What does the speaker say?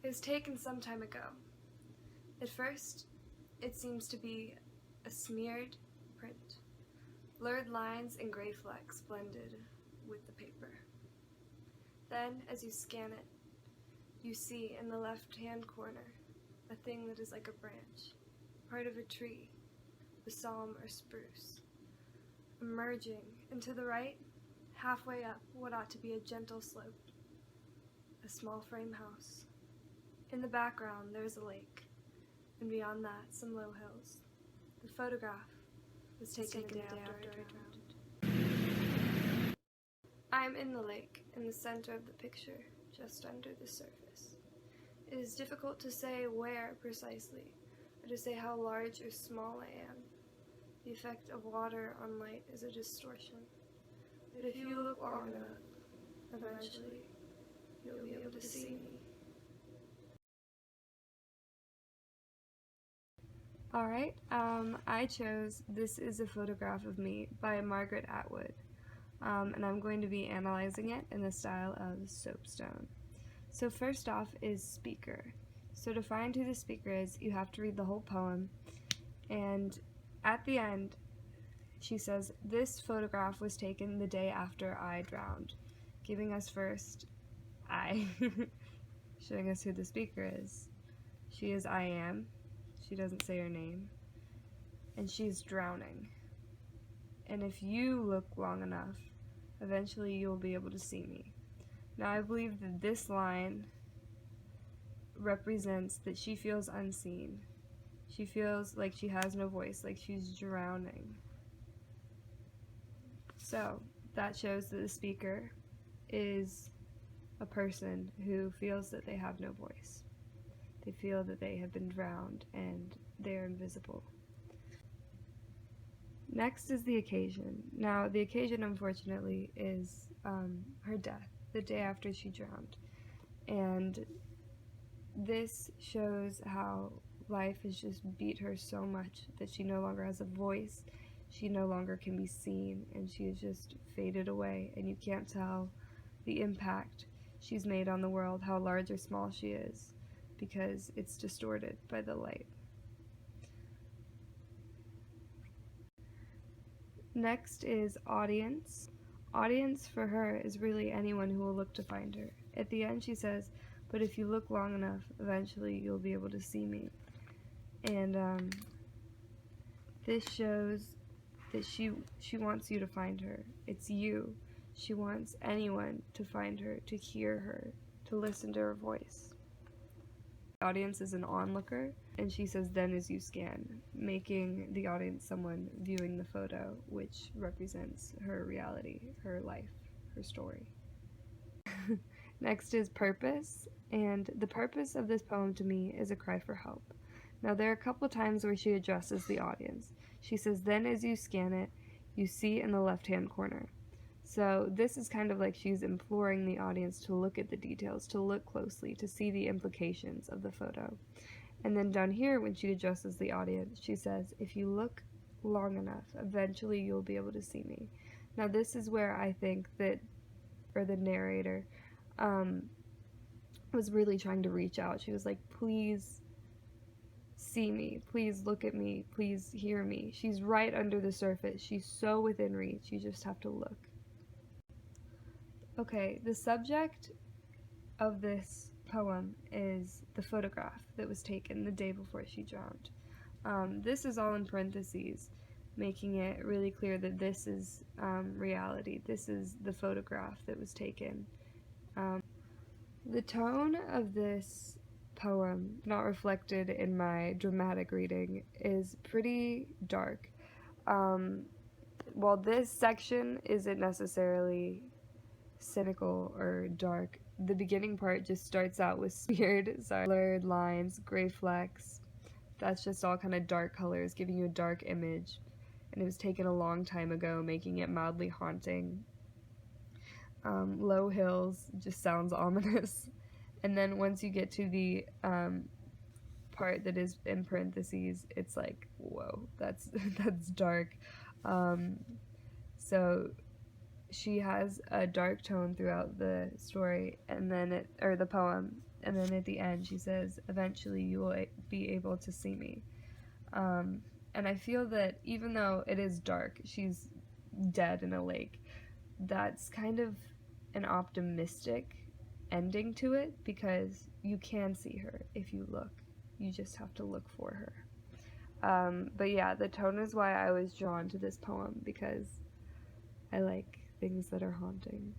It was taken some time ago. At first, it seems to be a smeared print, blurred lines and gray flecks blended with the paper. Then, as you scan it, you see in the left-hand corner a thing that is like a branch, part of a tree, a balsam or spruce, emerging, and to the right, halfway up what ought to be a gentle slope, a small frame house. In the background there is a lake, and beyond that some low hills. The photograph was taken the day after I drowned. I am in the lake, in the center of the picture, just under the surface. It is difficult to say where precisely, or to say how large or small I am. The effect of water on light is a distortion. But if you look long enough, eventually you'll be able to see me. Alright, I chose This Is a Photograph of Me by Margaret Atwood, and I'm going to be analyzing it in the style of soapstone. So first off is speaker. So to find who the speaker is, you have to read the whole poem, and at the end, she says, "This photograph was taken the day after I drowned," giving us first I, showing us who the speaker is. She is I am. She doesn't say her name. And she's drowning. And if you look long enough, eventually you'll be able to see me. Now I believe that this line represents that she feels unseen. She feels like she has no voice, like she's drowning. So that shows that the speaker is a person who feels that they have no voice. They feel that they have been drowned and they're invisible. Next is the occasion. Now, the occasion, unfortunately, is her death, the day after she drowned. And this shows how life has just beat her so much that she no longer has a voice, she no longer can be seen, and she has just faded away, and you can't tell the impact she's made on the world, how large or small she is, because it's distorted by the light. Next is audience. Audience for her is really anyone who will look to find her. At the end she says, "But if you look long enough, eventually you'll be able to see me." And this shows that she wants you to find her. It's you. She wants anyone to find her, to hear her, to listen to her voice. The audience is an onlooker, and she says, "Then as you scan," making the audience someone viewing the photo, which represents her reality, her life, her story. Next is purpose, and the purpose of this poem to me is a cry for help. Now there are a couple times where she addresses the audience. She says, "Then as you scan it, you see in the left-hand corner." So this is kind of like she's imploring the audience to look at the details, to look closely, to see the implications of the photo. And then down here, when she addresses the audience, she says, "If you look long enough, eventually you'll be able to see me." Now this is where I think that, or the narrator, was really trying to reach out. She was like, "Please see me, please look at me, please hear me." She's right under the surface. She's so within reach. You just have to look. Okay, the subject of this poem is the photograph that was taken the day before she drowned. This is all in parentheses, making it really clear that this is reality. This is the photograph that was taken. The tone of this poem, not reflected in my dramatic reading, is pretty dark. While this section isn't necessarily cynical or dark, the beginning part just starts out with blurred lines, gray flecks. That's just all kind of dark colors, giving you a dark image. And it was taken a long time ago, making it mildly haunting. Low hills just sounds ominous. And then once you get to the part that is in parentheses, it's like, whoa, that's dark. So she has a dark tone throughout the story, and then the poem, and then at the end she says, eventually you will be able to see me. And I feel that even though it is dark, she's dead in a lake, that's kind of an optimistic ending to it, because you can see her if you look. You just have to look for her. But yeah, the tone is why I was drawn to this poem, because I like things that are haunting.